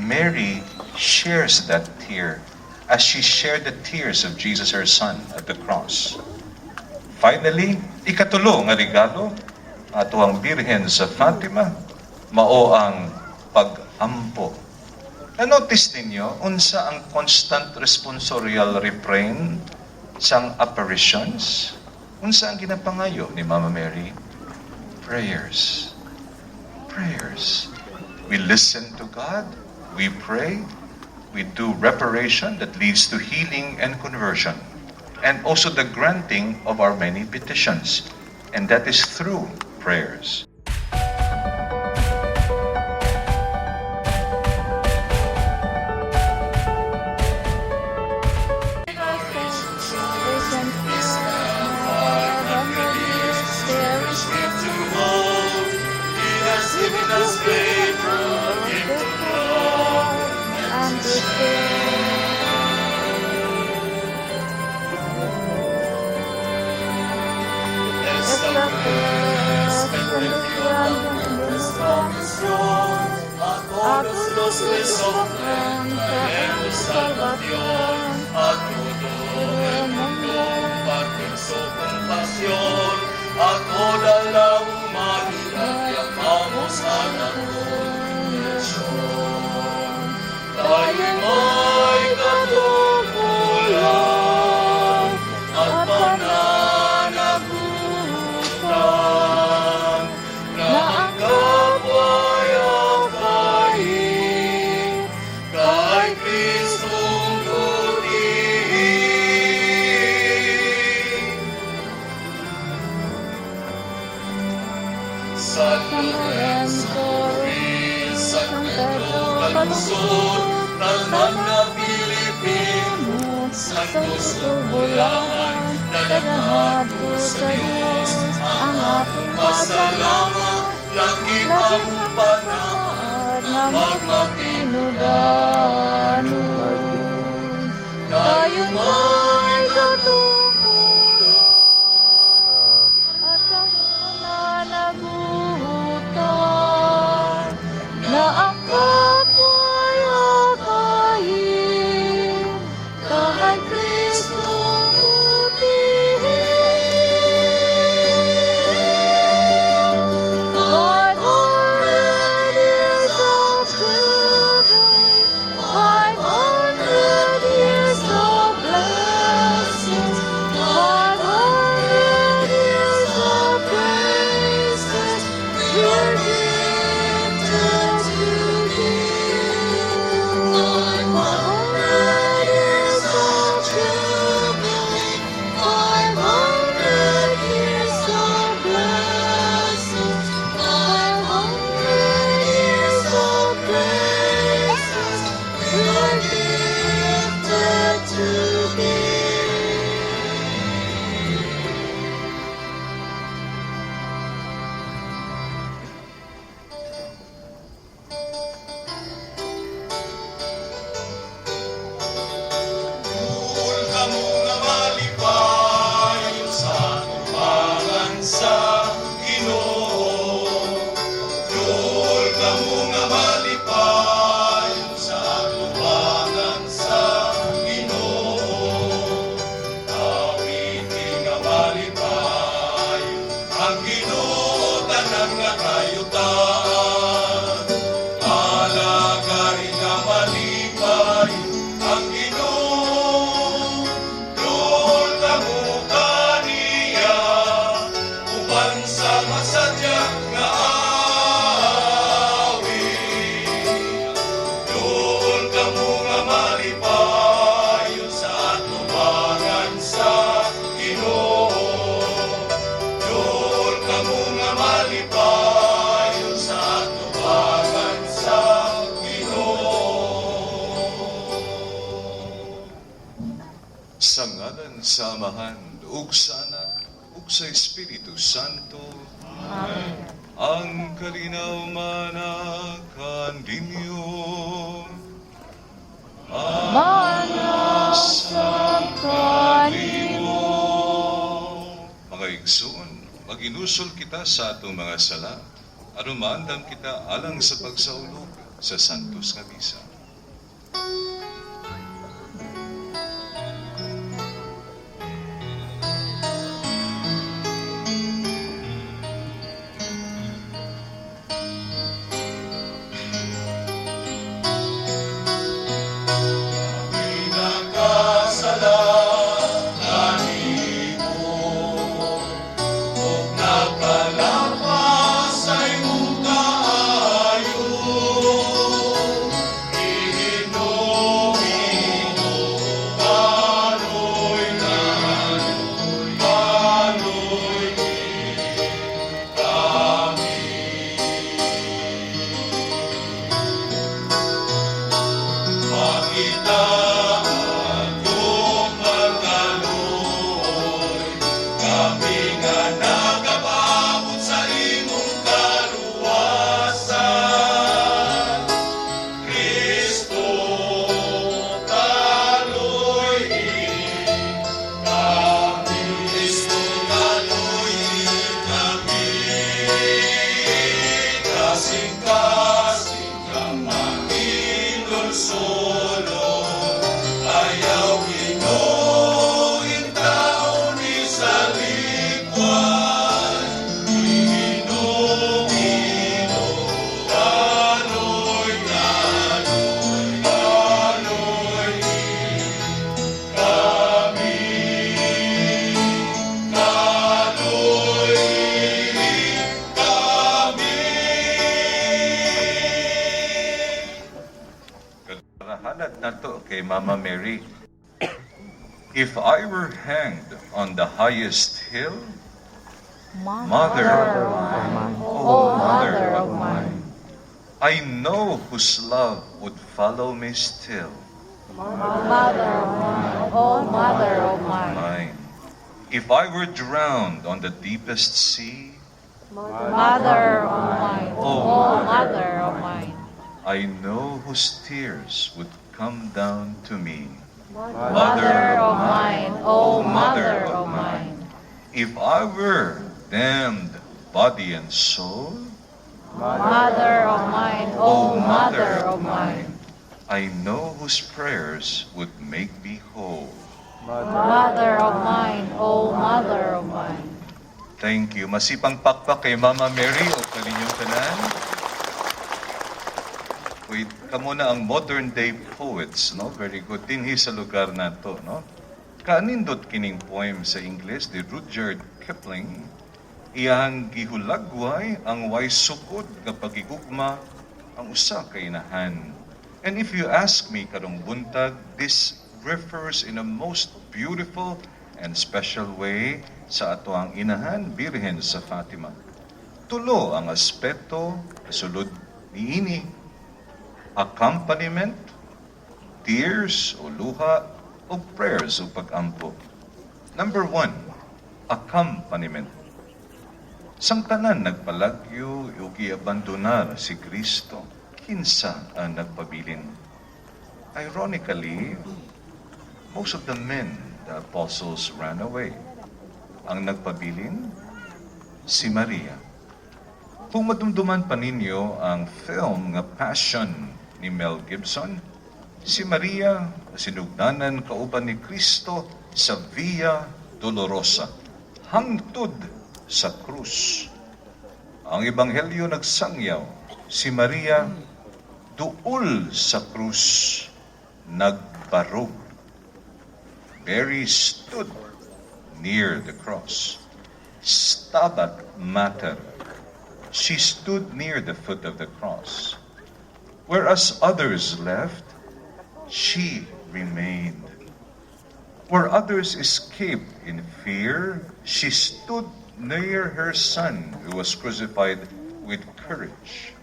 Mary shares that tear as she shared the tears of Jesus, her son, at the cross. Finally, ikatulo nga regalo ato ang Birhen sa Fatima, mao ang pag-ampo. Na-notice ninyo, unsa ang constant responsorial refrain sang apparitions? Unsa ang ginapangayo ni Mama Mary? Prayers. Prayers. We listen to God, we pray, we do reparation that leads to healing and conversion, and also the granting of our many petitions. And that is through prayers. Ako dalang manilagyan mo sa nakulasyon. Tayo may katukulan at pananagutan na ang kapwa'y akayin kay Kristong tulihin. San Lorenzo, San Pedro Calusor, tanan na Pilipino, Santos Tubulan, nagahado sa Diyos, ang ating pasalamat, laging ang panahon na magmatinudanon. Tayo may katukulan at ang pananagutan na ang kapwa'y akayin kay Kristong tutihin. 500 years of children, 500 years of blessings, 500 years of praises, we're gifted to give. 500 years of jubilee, 500 years of blessings, 500 years of praises, we're gifted to give. Dul ka muna malipayon sa tubangan sa Ginoo. Dul ka muna malipayon sa tubangan sa Ginoo. Awitin nga malipayon ang Ginoo tanan nga kayutan. Alagari nga malipayon ang Ginoo. Dul ka muna niya uban sa masadyak nga awit. Dul ka muna malipayon sa tubangan sa Ginoo. Dul ka muna malipayon sa tubangan sa Ginoo. Sa ngalan sa Amahan, ug sa Anak, ug sa Espiritu Santo. Amen. Ang kalinaumanan ninyo. Manasa kanimo. Mga igsoon, mag-inusol kita sa atong mga sala, anuman dam kita alang sa pagsaulog sa Santos nga Misa. solo, ayaw ginuin tao ni sa likwan. Inom, kanoy, kanoy, kanoy, kami, kanoy, kami. Karahanad na to kay Mama Mary. If I were hanged on the highest hill, Mother of mine, oh Mother of mine, I know whose love would follow me still. Mother of mine, oh Mother of mine, Mine. If I were drowned on the deepest sea, Mother of mine, oh Mother of mine, I know whose tears would come down to me. Mother of mine, oh Mother of mine, If I were damned body and soul, Mother of mine, oh Mother of mine, I know whose prayers would make me whole. Mother of mine, oh Mother of mine. Thank you. Masipang pakpak kay Mama Mary o kaninyong tanan. Wait, kamo na ang modern day poets, no? Very good. Dinhi sa lugar na to, no? Kaanindot kining poem sa English, ni Rudyard Kipling, iyang gihulagway ang way sukod kapag igugma ang usa ka inahan. And if you ask me karong buntag, this refers in a most beautiful and special way sa ato ang inahan, Birhen sa Fatima. Tulo ang aspeto kasulod niini: accompaniment, tears o luha, o prayers o pag-ampo. Number 1, accompaniment. Sang tanan nagpalagyo o giabandonar si Kristo, kinsa ang nagpabilin. Ironically, most of the men, the apostles, ran away. Ang nagpabilin, si Maria. Kung madumduman pa ninyo ang film nga Passion ni Mel Gibson, si Maria sinugdanan kauban ni Kristo sa Via Dolorosa, hangtod sa krus. Ang Ebanghelyo nagsangyaw, si Maria duol sa krus, nagbarog. Mary stood near the cross. Stabat Mater. She stood near the foot of the cross. Whereas others left, she remained. Where others escaped in fear, she stood near her son who was crucified with courage.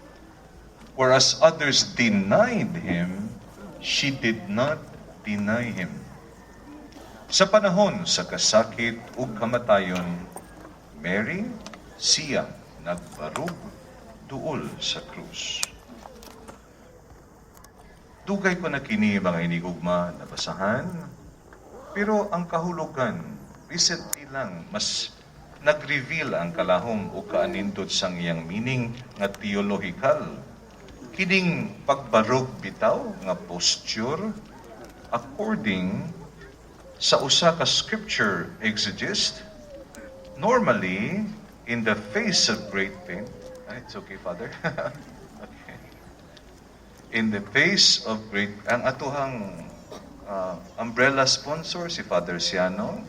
Whereas others denied him, she did not deny him. Sa panahon sa kasakit ug kamatayon, Mary, siya nagbarug duol sa krus. Dugay ko na kini mga hinigugma na basahan, pero ang kahulugan, recently lang, mas nag-reveal ang kalahom o kaanindot sang iyang meaning nga theological. Kining pagbarog bitaw nga posture, according sa usa ka scripture exegist, normally, in the face of great pain, it's okay, Father. Okay. In the face of great, ang atuhang umbrella sponsor, si Father Siano.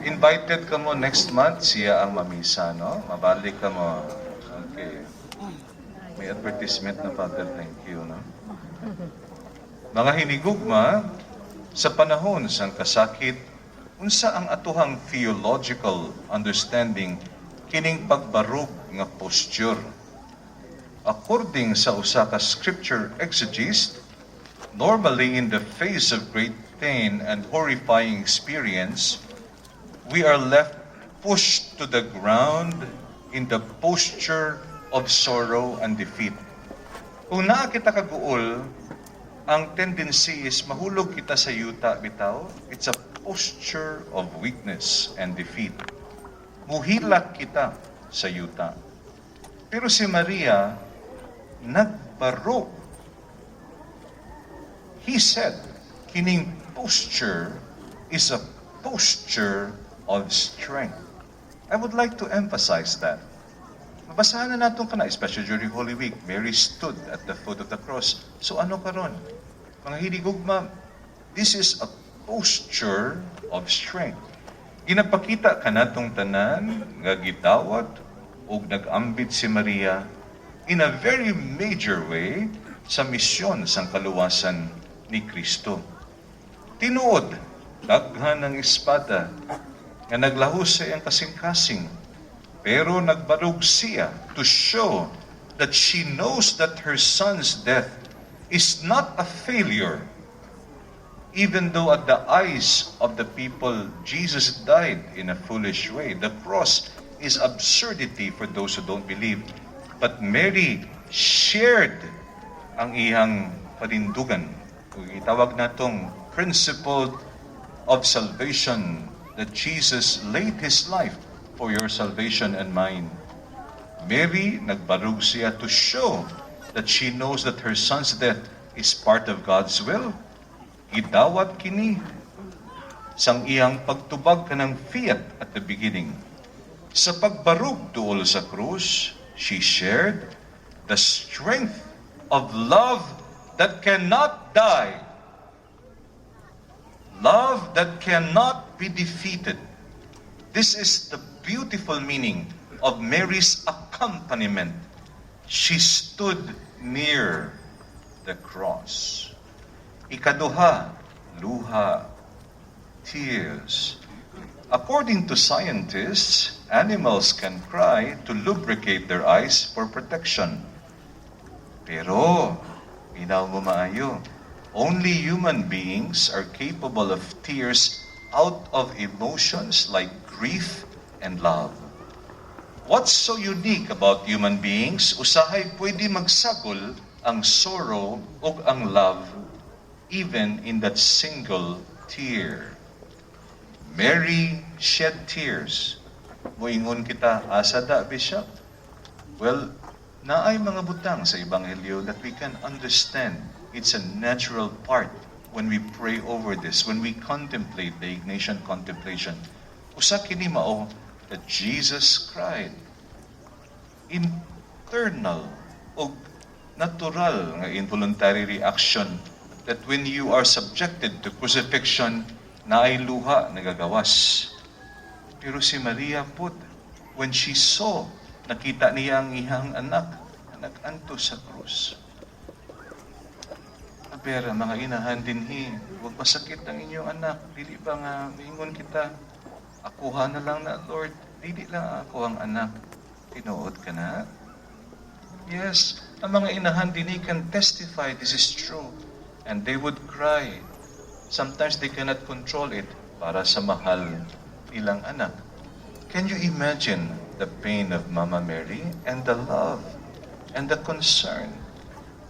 Invited ka mo next month, siya ang mamisa, no? Mabalik ka mo. Okay. May advertisement na, Father. Thank you, no? Mga hinigugma, sa panahon sang kasakit, unsa ang atuhang theological understanding kining pagbarog nga posture. According sa usa ka scripture exegist, normally in the face of great pain and horrifying experience, we are left pushed to the ground in the posture of sorrow and defeat. Kung naa kita kaguol, ang tendency is mahulog kita sa yuta bitaw. It's a posture of weakness and defeat. Muhilak kita sa yuta. Pero si Maria, nagbarog He said, kining posture is a posture of strength. I would like to emphasize that. Mabasahan na natin ka na, especially during Holy Week, Mary stood at the foot of the cross. So ano karon? Mga hinigugma, this is a posture of strength. Ginapakita ka natong tanan, nga gidawat, o nag-ambit si Maria in a very major way sa misyon sang kaluwasan ni Kristo. Tinuod, daghan ng espada nga naglahos sa iyang kasing-kasing, pero nagbarug siya to show that she knows that her son's death is not a failure. Even though at the eyes of the people, Jesus died in a foolish way. The cross is absurdity for those who don't believe. But Mary shared ang iyang panindugan. Kung itawag natong principle of salvation, that Jesus laid His life for your salvation and mine. Mary, nagbarug siya to show that she knows that her son's death is part of God's will. Idawat kini sang iyang pagtubag kanang fiat at the beginning. Sa pagbarug duol sa krus, she shared the strength of love that cannot die. Love that cannot be defeated. This is the beautiful meaning of Mary's accompaniment. She stood near the cross. Ikaduha, luha, tears. According to scientists, animals can cry to lubricate their eyes for protection. Pero, minaw mo maayo, only human beings are capable of tears out of emotions like grief and love. What's so unique about human beings? Usahay pwede magsagol ang sorrow o ang love even in that single tear. Mary shed tears. Moingon kita, asa da, Bishop? Well, naay mga butang sa Ebanghelyo that we can understand. It's a natural part when we pray over this, when we contemplate the Ignatian contemplation. Usa kini mao that Jesus cried. Internal o natural nga involuntary reaction that when you are subjected to crucifixion, naay luha nagagawas. Pero si Maria pud, when she saw, nakita niya ang ihang anak na nag-anto sa krus. Pero mga inahan dinhi, huwag masakit ang inyong anak. Dili ba nga, ingon kita, akuha na lang na, Lord. Dili lang ako ang anak. Tinuod ka na? Yes, ang mga inahan dinhi can testify this is true. And they would cry. Sometimes they cannot control it para sa mahal nilang anak. Can you imagine the pain of Mama Mary and the love and the concern?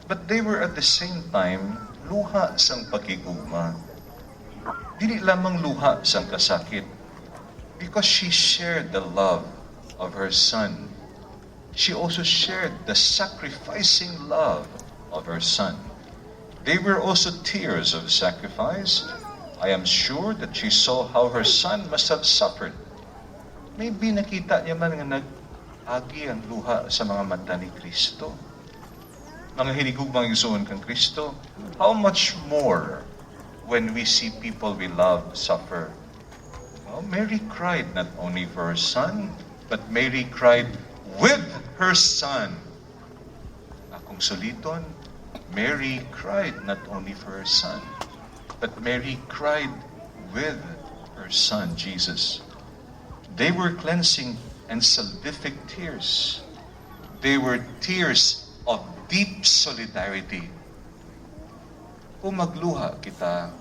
But they were at the same time luha sang pagigugma. Dili lamang luha sang kasakit because she shared the love of her son. She also shared the sacrificing love of her son. They were also tears of sacrifice. I am sure that she saw how her son must have suffered. Maybe nakita niya man nga nag-agi ang luha sa mga mata ni Kristo. Mga hinigugmang igsoon kang Kristo, how much more when we see people we love suffer? Well, Mary cried not only for her son, but Mary cried with her son. Akong suliton, Mary cried not only for her son, but Mary cried with her son, Jesus. They were cleansing and salvific tears. They were tears of deep solidarity. Kung magluha kita,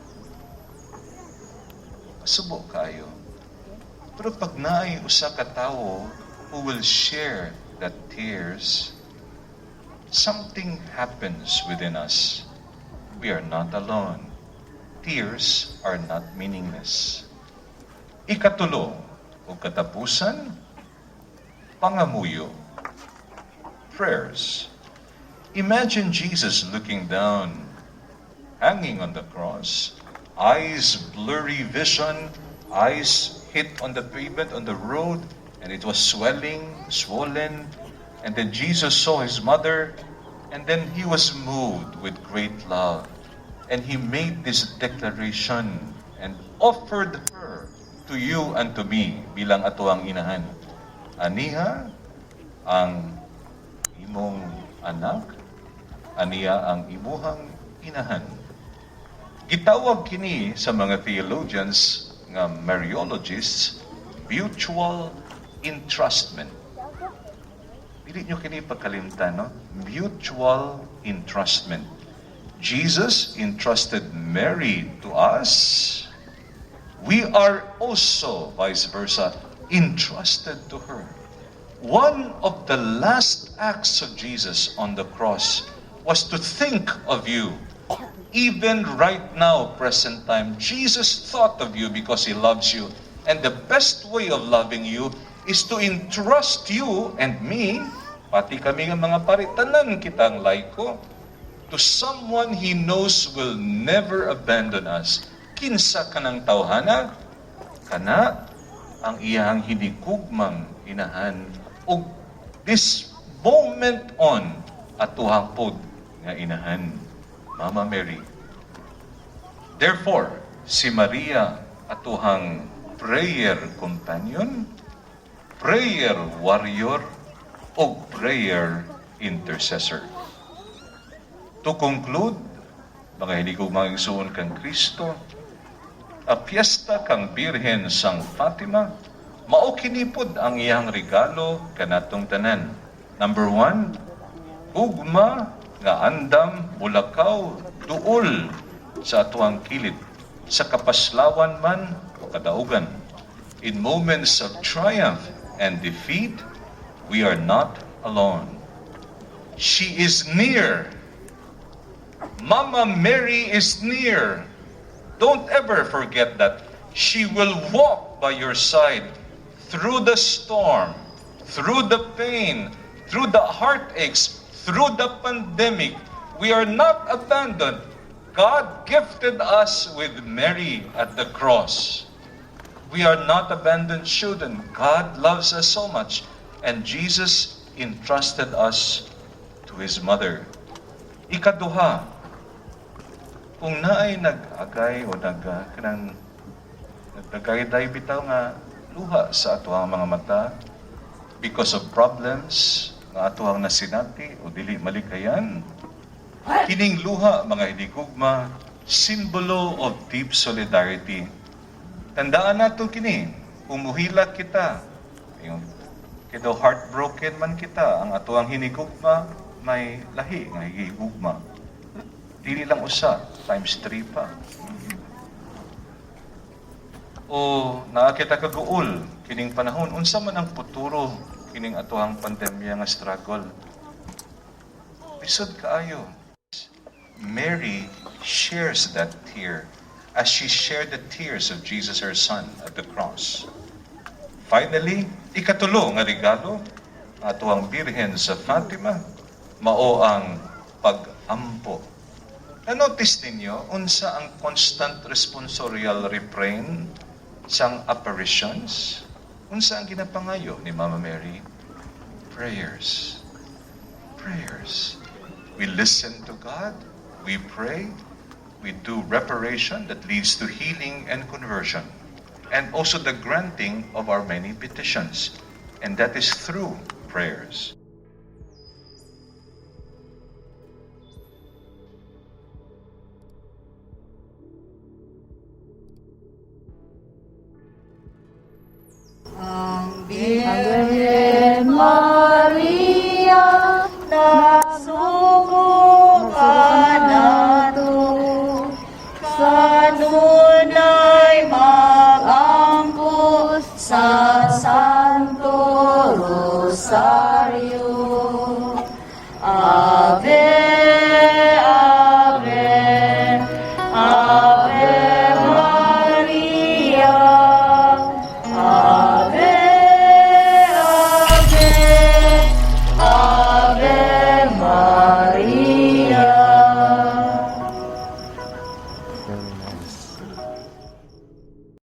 masubo kayo. Pero pag naay usa ka tawo who will share that tears, something happens within us. We are not alone. Tears are not meaningless. Ikatulo, o katapusan, pangamuyo, prayers. Imagine Jesus looking down hanging on the cross, eyes blurry vision, eyes hit on the pavement, on the road, and it was swelling, swollen. And then Jesus saw his mother, and then he was moved with great love. And he made this declaration and offered her to you and to me bilang atuang inahan. Aniha ang imong anak, aniya ang imuhang inahan. Gitawag kini sa mga theologians nga Mariologists mutual entrustment. Dili nyo kini pagkalimtan, no? Mutual entrustment. Jesus entrusted Mary to us. We are also, vice versa, entrusted to her. One of the last acts of Jesus on the cross was to think of you. Even right now, present time, Jesus thought of you because He loves you. And the best way of loving you is to entrust you and me, pati kami nga mga paritanan kitang laiko, to someone He knows will never abandon us. Kinsa kanang tawhana? Kana ang iyang hinikugmang inahan. O this moment on, atuhang pod nga inahan, Mama Mary. Therefore, si Maria atuhang prayer companion, prayer warrior, o prayer intercessor. To conclude, mga hindi ko magsuon kang Kristo, a piyesta kang Birhen sang Fatima, mao kinipod ang iyang regalo kanatong tanan. Number 1, ugma nga andam bulakaw duol sa atuang kilid, sa kapaslawan man o kadaugan. In moments of triumph and defeat, we are not alone. She is near. Mama Mary is near. Don't ever forget that. She will walk by your side through the storm, through the pain, through the heartaches, through the pandemic. We are not abandoned. God gifted us with Mary at the cross. We are not abandoned children. God loves us so much. And Jesus entrusted us to His mother. Ikaduha, kung naay nag-agay o nagdagayday bitaw nga luha sa atuhang mga mata because of problems nga atuhang nasinati o dili malikayan, kining luha, mga hinigugma, simbolo of deep solidarity. Tandaan nato kini, kung muhila kita, yung kaya heartbroken man kita, ang atuang hinigugma, may lahi nga higugma. Dili lang usa, times 3 pa. O nakakita kaguol, kining panahon, unsa man ang futuro, kining atuang pandemya nga struggle. Lisod kaayo. Mary shares that tear as she shared the tears of Jesus, her son, at the cross. Finally, ikatulo nga regalo, atuang Birhen sa Fatima, mao ang pag-ampo. Na-notice ninyo, unsa ang constant responsorial refrain sang apparitions? Unsa ang ginapangayo ni Mama Mary? Prayers. Prayers. We listen to God, we pray, we do reparation that leads to healing and conversion, and also the granting of our many petitions. And that is through prayers.